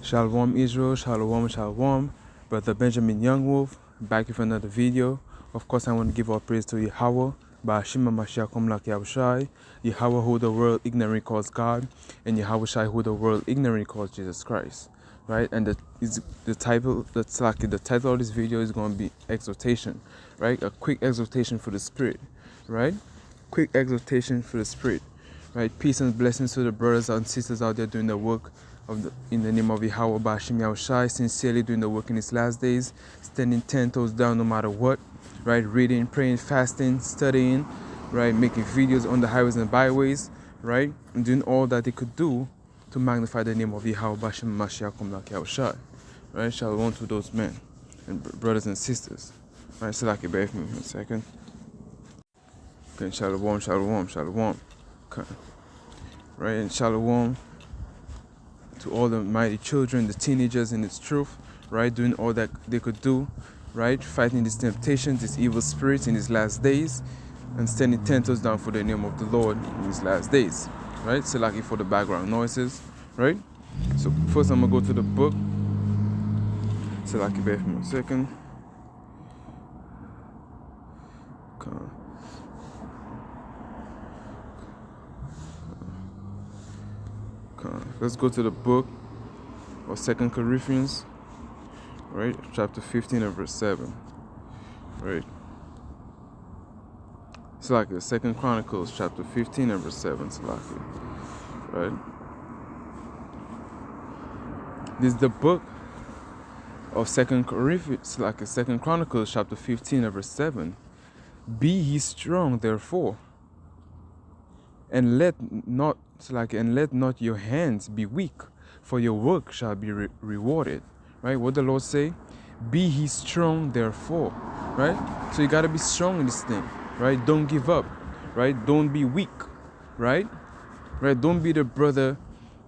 Shalom Israel, Shalom, Shalom. Brother Benjamin Youngwolf, back with another video. Of course, I want to give all praise to Yahweh, Ba'ashim Mashiach Komlak Yahushai, Yahweh who the world ignorantly calls God, and Yahweh Shai who the world ignorantly calls Jesus Christ. Right? And the title of this video is going to be Exhortation. Right? A quick exhortation for the Spirit. Right? Quick exhortation for the Spirit. Right? Peace and blessings to the brothers and sisters out there doing the work in the name of Yahweh Ba'ashim Yahushai, sincerely doing the work in his last days, standing 10 toes down no matter what, right? Reading, praying, fasting, studying, right? Making videos on the highways and byways, right? And doing all that they could do to magnify the name of Yahweh Ba'ashim Mashiach Komlak Yahushai, right? Shalom to those men and brothers and sisters, right? So like, bear with me a second. Okay, shalom, shalom, shalom. Okay. Right, and shalom to all the mighty children, the teenagers in its truth, right, doing all that they could do, right, fighting these temptations, these evil spirits in his last days, and standing 10 toes down for the name of the Lord in his last days, right? So lucky for the background noises, right? So first I'm gonna go to the book. So lucky, bear for me a second. Okay. Let's go to the book of 2 Corinthians, right? Chapter 15 and verse 7, right? It's like the 2 Chronicles, chapter 15 and verse 7, it's like it, right? This is the book of 2 Corinthians, like a 2 Chronicles, chapter 15 and verse 7. Be ye strong, therefore, and let not your hands be weak, for your work shall be rewarded. Right? What the Lord say? Be ye strong, therefore. Right? So you gotta be strong in this thing. Right? Don't give up. Right? Don't be weak. Right? Right? Don't be the brother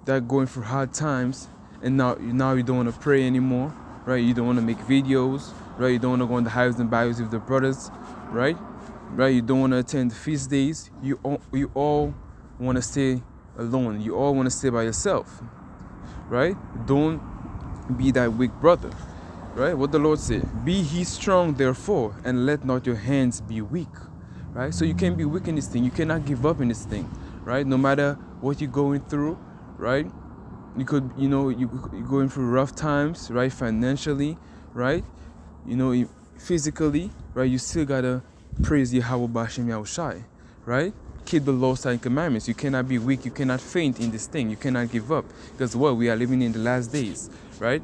that going through hard times and now you don't want to pray anymore. Right? You don't want to make videos. Right? You don't want to go on the highways and byways with the brothers. Right? Right? You don't want to attend the feast days. You all want to stay alone. You all want to stay by yourself. Right? Don't be that weak brother. Right? What the Lord said. Be ye strong, therefore, and let not your hands be weak. Right? So you can't be weak in this thing. You cannot give up in this thing. Right? No matter what you're going through. Right? You could, you're going through rough times. Right? Financially. Right? Physically. Right? You still gotta praise Yahweh Ba'ashim Yahushai. Right? Keep the laws and commandments. You cannot be weak. You cannot faint in this thing. You cannot give up. Because we are living in the last days. Right?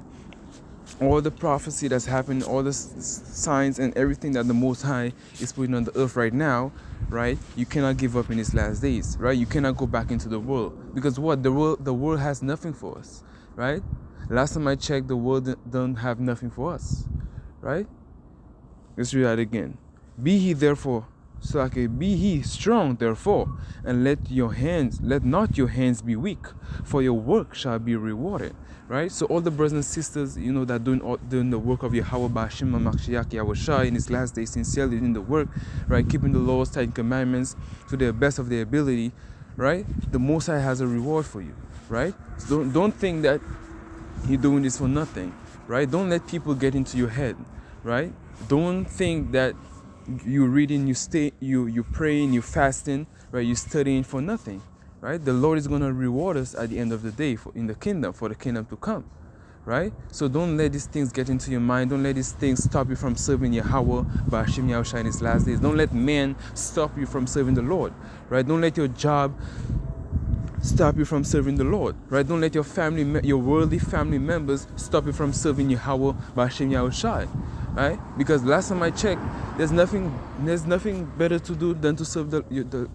All the prophecy that's happening, all the signs and everything that the Most High is putting on the earth right now, right? You cannot give up in these last days, right? You cannot go back into the world. Because the world has nothing for us, right? Last time I checked, the world don't have nothing for us, right? Let's read that again. Be ye therefore, be ye strong therefore, and let not your hands be weak, for your work shall be rewarded. Right? So all the brothers and sisters, that doing the work of Yahweh Ba'ashim Mashiach Yahushai in his last days, sincerely doing the work, right? Keeping the laws, tight commandments to the best of their ability, right? The Most High has a reward for you, right? So don't think that you're doing this for nothing, right? Don't let people get into your head, right? Don't think that you reading, you praying, you fasting, right? You studying for nothing, right? The Lord is going to reward us at the end of the day for the kingdom to come, right? So don't let these things get into your mind. Don't let these things stop you from serving Yahweh Ba'ashim Yahushai in his last days. Don't let men stop you from serving the Lord, right? Don't let your job stop you from serving the Lord, right? Don't let your worldly family members stop you from serving Yahweh Ba'ashim Yahushai, right? Because last time I checked, there's nothing better to do than to serve the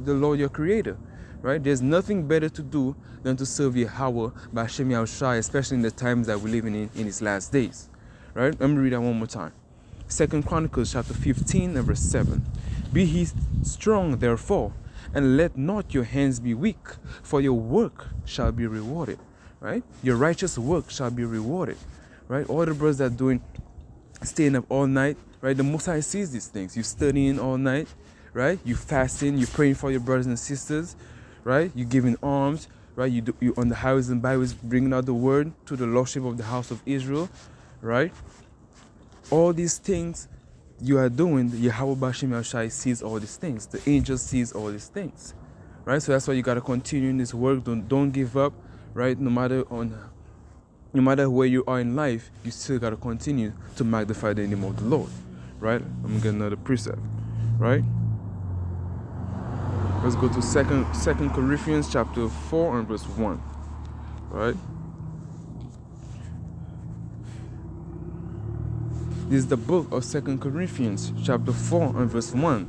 Lord, your Creator, right? There's nothing better to do than to serve Yahweh Ba'ashim Yahushai, especially in the times that we're living in His last days, right? Let me read that one more time. 2 Chronicles chapter 15 and verse 7. Be ye strong, therefore, and let not your hands be weak, for your work shall be rewarded, right? Your righteous work shall be rewarded, right? All the brothers that are staying up all night, right? The Most High sees these things. You studying all night, right? You fasting, you praying for your brothers and sisters, right? You giving alms, right? You on the highways and byways bringing out the word to the lordship of the house of Israel, right? All these things you are doing, Yahweh Bashim Yahshai sees all these things. The angel sees all these things, right? So that's why you gotta continue in this work. Don't give up, right? No matter where you are in life, you still gotta continue to magnify the name of the Lord, right? I'm gonna get another precept, right? Let's go to Second Corinthians chapter 4 and verse 1, right? This is the book of Second Corinthians chapter 4 and verse 1.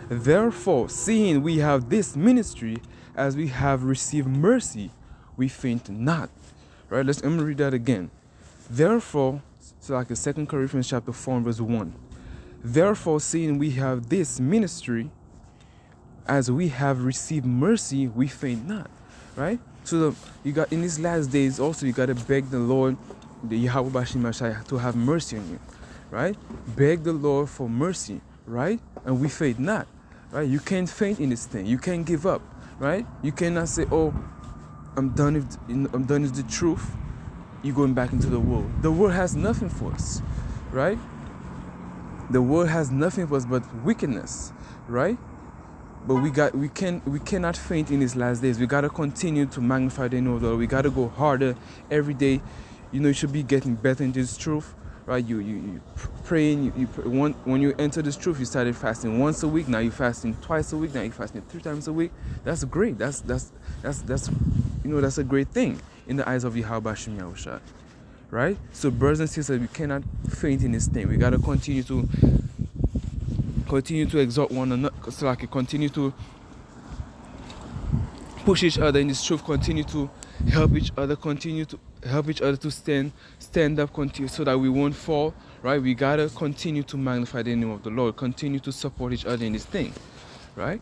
Therefore, seeing we have this ministry, as we have received mercy, we faint not. Right? Let me read that again. Therefore, so like in 2 Corinthians chapter 4 and verse 1. Therefore, seeing we have this ministry, as we have received mercy, we faint not. Right? So you got in these last days also you gotta beg the Lord, the Yahweh Bashim Mashai, to have mercy on you. Right? Beg the Lord for mercy, right? And we faint not. Right? You can't faint in this thing. You can't give up. Right? You cannot say, oh, I'm done with the truth. You're going back into the world. The world has nothing for us, right? The world has nothing for us but wickedness, right? But we cannot faint in these last days. We gotta continue to magnify the name of the Lord. We gotta go harder every day. You should be getting better in this truth, right? You praying. When you enter this truth, you started fasting once a week. Now you're fasting twice a week. Now you're fasting 3 times a week. That's great. That's a great thing in the eyes of Yahweh Shem Yahushua, right? So brothers and sisters, we cannot faint in this thing. We gotta continue to exhort one another, so like continue to push each other in this truth, continue to help each other, to stand up, continue, so that we won't fall, right? We gotta continue to magnify the name of the Lord, continue to support each other in this thing, right?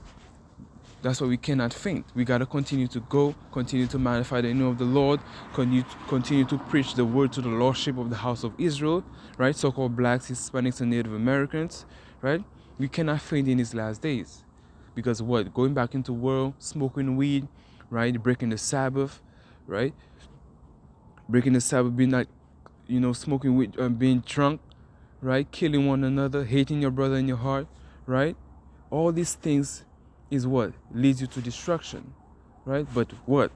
That's why we cannot faint. We gotta continue to go, continue to magnify the name of the Lord, continue to preach the word to the lordship of the house of Israel, right? So-called blacks, Hispanics, and Native Americans, right? We cannot faint in these last days, because what? Going back into the world, smoking weed, right? Breaking the Sabbath, right? Breaking the Sabbath, being like, smoking weed, being drunk, right? Killing one another, hating your brother in your heart, right? All these things is what leads you to destruction, right? But what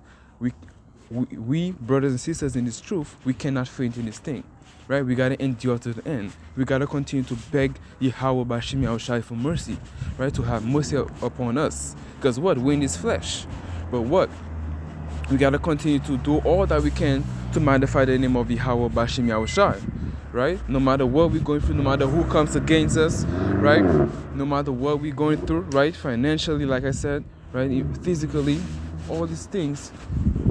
we brothers and sisters in this truth, we cannot faint in this thing, right? We gotta endure to the end. We gotta continue to beg Yahweh Bashim Yahushai for mercy, right? To have mercy upon us, because what, we're in this flesh, but what, we gotta continue to do all that we can to magnify the name of Yahweh Bashim Yahushai, right? No matter what we're going through, no matter who comes against us, right? No matter what we're going through, right? Financially, like I said, right? Physically, all these things,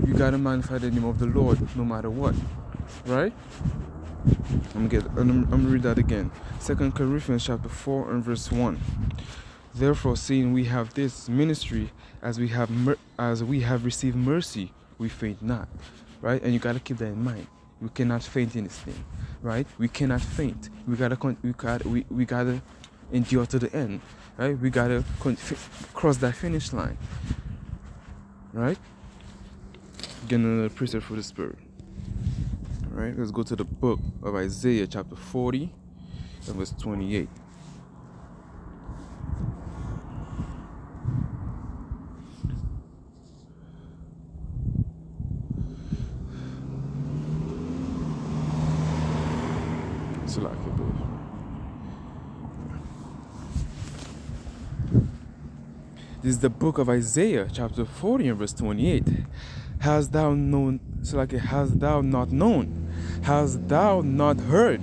you gotta magnify the name of the Lord, no matter what, right? I'm gonna read that again. 2 Corinthians chapter 4 and verse 1. Therefore, seeing we have this ministry, as we have received mercy, we faint not, right? And you gotta keep that in mind. We cannot faint in this thing, right? We cannot faint. We gotta endure to the end, right? We gotta cross that finish line, right? Get another precept for the Spirit. All right, let's go to the book of Isaiah, chapter 40, and verse 28. This is the book of Isaiah, chapter 40 and verse 28. Hast thou known, hast thou not known, hast thou not heard,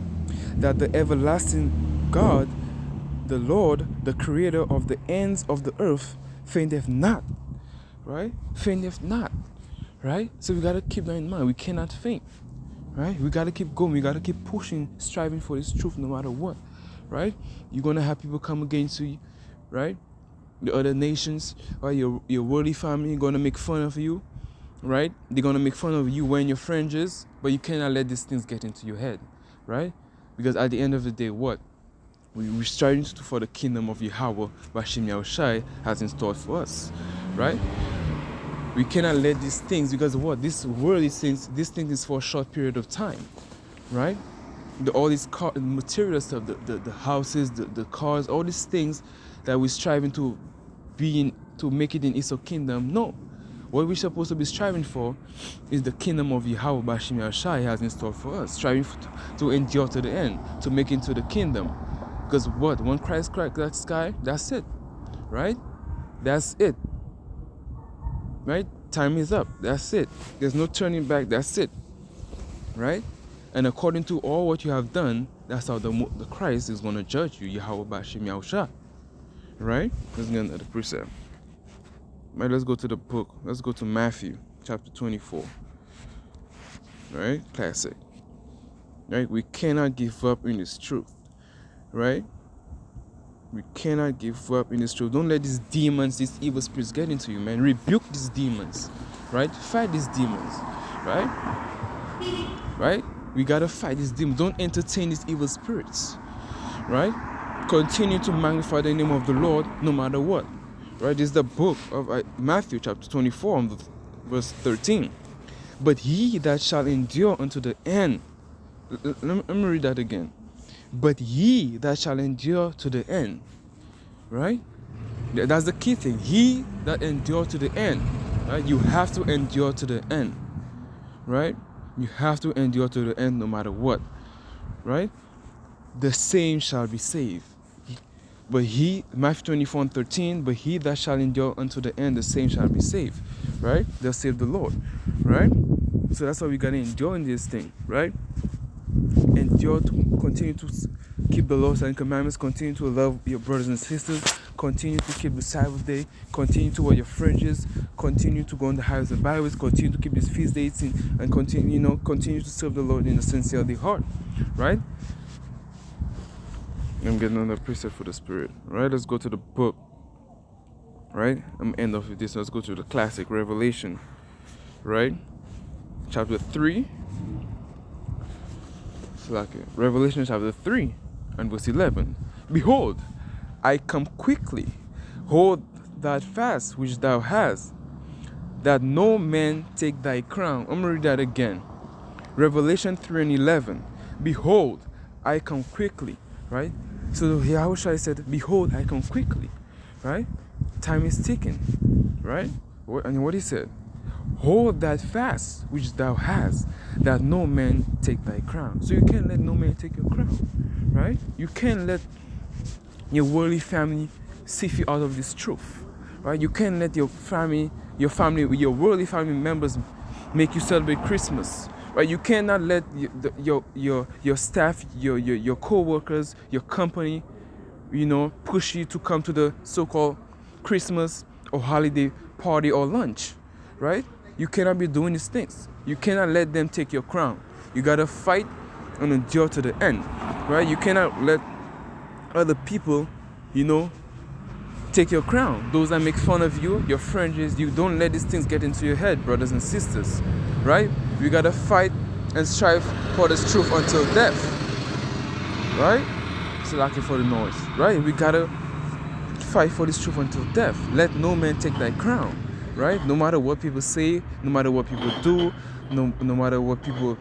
that the everlasting God, the Lord, the creator of the ends of the earth, fainteth not, right? Fainteth not, right? So we gotta keep that in mind. We cannot faint, right? We gotta keep going. We gotta keep pushing, striving for this truth no matter what, right? You're gonna have people come against you, right? The other nations, right? Your worldly family gonna make fun of you, right? They're gonna make fun of you wearing your fringes, but you cannot let these things get into your head, right? Because at the end of the day, what? We're striving for the kingdom of Yahweh, Bashim Yahushai has in store for us, right? We cannot let these things, because what? This worldly things, this thing is for a short period of time, right? All these material stuff, the houses, the cars, all these things that we're striving to to make it in Esau kingdom. No. What we're supposed to be striving for is the kingdom of Yahweh Bashim Yahshai has in store for us. Striving to endure to the end, to make it to the kingdom. Because what? When Christ cracked that sky, that's it. Right? That's it. Right? Time is up. That's it. There's no turning back. That's it. Right? And according to all what you have done, that's how the Christ is going to judge you. Yahweh Bashim Yahshai. Right? Let's get another precept. Right, let's go to the book. Let's go to Matthew chapter 24. Right? Classic. Right? We cannot give up in this truth. Right? We cannot give up in this truth. Don't let these demons, these evil spirits get into you, man. Rebuke these demons. Right? Fight these demons. Right? Right? We gotta fight these demons. Don't entertain these evil spirits. Right? Continue to magnify the name of the Lord no matter what. Right? This is the book of Matthew chapter 24 verse 13. But he that shall endure unto the end. Let me read that again. But he that shall endure to the end. Right? That's the key thing. He that endure to the end. Right? You have to endure to the end. Right? You have to endure to the end no matter what. Right? The same shall be saved. But Matthew 24 and 13, but he that shall endure unto the end, the same shall be saved. Right? They'll save the Lord. Right? So that's why we gotta endure in this thing. Right? Endure to continue to keep the laws and commandments, continue to love your brothers and sisters, continue to keep the Sabbath day, continue to wear your fringes, continue to go on the highways and byways, continue to keep these feast dates and continue to serve the Lord in a sincerely heart. Right? I'm getting another precept for the spirit. Right? Let's go to the book. Right? I'm end off with this. Let's go to the classic Revelation. Right? Chapter 3. Revelation chapter 3 and verse 11. Behold, I come quickly. Hold that fast which thou hast, that no man take thy crown. I'm going to read that again. Revelation 3 and 11. Behold, I come quickly. Right? So Yahushua said, behold, I come quickly. Right? Time is ticking. Right? And what he said? Hold that fast which thou hast, that no man take thy crown. So you can't let no man take your crown. Right? You can't let your worldly family sift you out of this truth. Right? You can't let your worldly family members make you celebrate Christmas. Right? You cannot let your staff, your co-workers, your company, push you to come to the so-called Christmas or holiday party or lunch. Right? You cannot be doing these things. You cannot let them take your crown. You gotta fight and endure to the end. Right? You cannot let other people, take your crown. Those that make fun of you, your friends, you don't let these things get into your head, brothers and sisters. Right? We gotta fight and strive for this truth until death. Right? So lucky for the noise. Right? We gotta fight for this truth until death. Let no man take thy crown. Right? No matter what people say, no matter what people do, no matter what people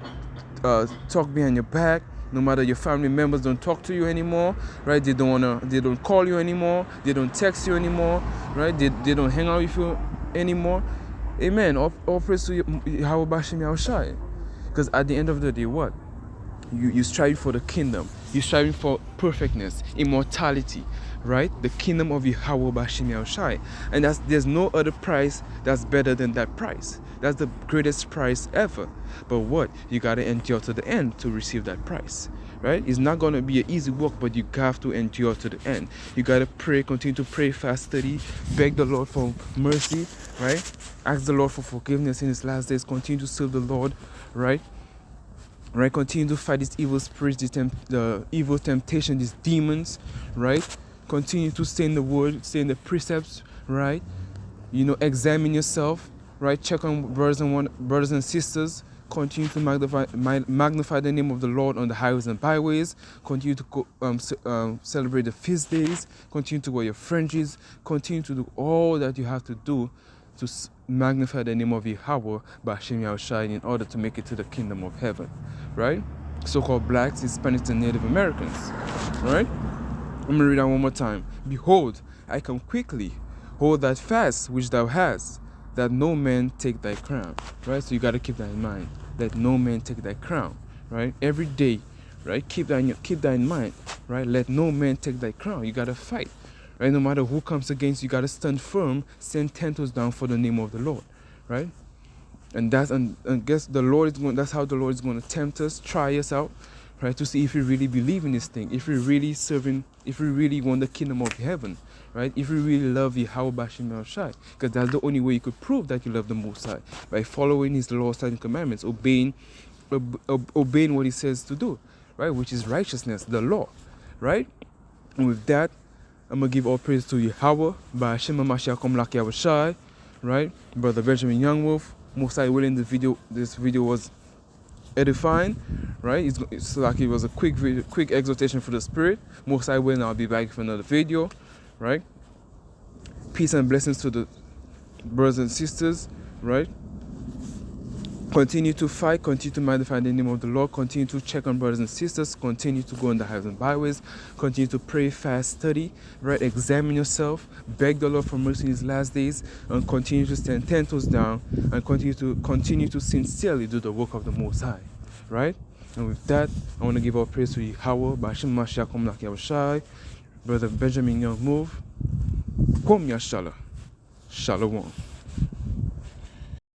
talk behind your back, no matter your family members don't talk to you anymore, right? They don't call you anymore, they don't text you anymore, right? They don't hang out with you anymore. Amen. All praise to Yahweh Bashim Yahushai. Because at the end of the day, what? You strive for the kingdom. You're striving for perfectness, immortality, right? The kingdom of Yahweh Bashim Yahushai. And there's no other price that's better than that price. That's the greatest price ever. But what? You got to endure to the end to receive that price, right? It's not going to be an easy walk, but you have to endure to the end. You got to pray, continue to pray, fast, study, beg the Lord for mercy, right? Ask the Lord for forgiveness in his last days. Continue to serve the Lord, right? Right? Continue to fight these evil spirits, the evil temptation, these demons, right? Continue to stay in the word, stay in the precepts, right? Examine yourself, right? Check on brothers and sisters. Continue to magnify the name of the Lord on the highways and byways. Continue to go, celebrate the feast days. Continue to wear your fringes. Continue to do all that you have to do magnify the name of Yahweh by Hashem Yahushai in order to make it to the kingdom of heaven, right? So-called blacks, Hispanics, and Native Americans, right? I'm going to read that one more time. Behold, I come quickly. Hold that fast which thou hast, that no man take thy crown, right? So you got to keep that in mind, that no man take thy crown, right? Every day, right? Keep that in mind, right? Let no man take thy crown. You got to fight, right? No matter who comes against you, you got to stand firm, stand 10 toes down for the name of the Lord, right? And guess the Lord is going. That's how the Lord is going to tempt us, try us out, right? To see if we really believe in this thing, if we really serving, if we really want the kingdom of heaven, right? If we really love Yahweh Bashim Shai, because that's the only way you could prove that you love the Most High, by following His laws and commandments, obeying what He says to do, right? Which is righteousness, the law, right? And with that, I'm gonna give all praise to Yahweh Bashim Mashiach Laki Shai, right? Brother Benjamin Youngwolf. Most High willing, this video was edifying, right? It's like it was a quick exhortation for the spirit. Most High willing, I'll be back for another video, right? Peace and blessings to the brothers and sisters, right? Continue to fight, continue to magnify the name of the Lord, continue to check on brothers and sisters, continue to go on the highways and byways, continue to pray, fast, study, right? Examine yourself, beg the Lord for mercy in His last days, and continue to stand 10 toes down, and continue to sincerely do the work of the Most High, right? And with that, I want to give all praise to Yahweh, Bashim Mashiach Laki Yahushai, Brother Benjamin Young Move, Kom Yashala, Shalom.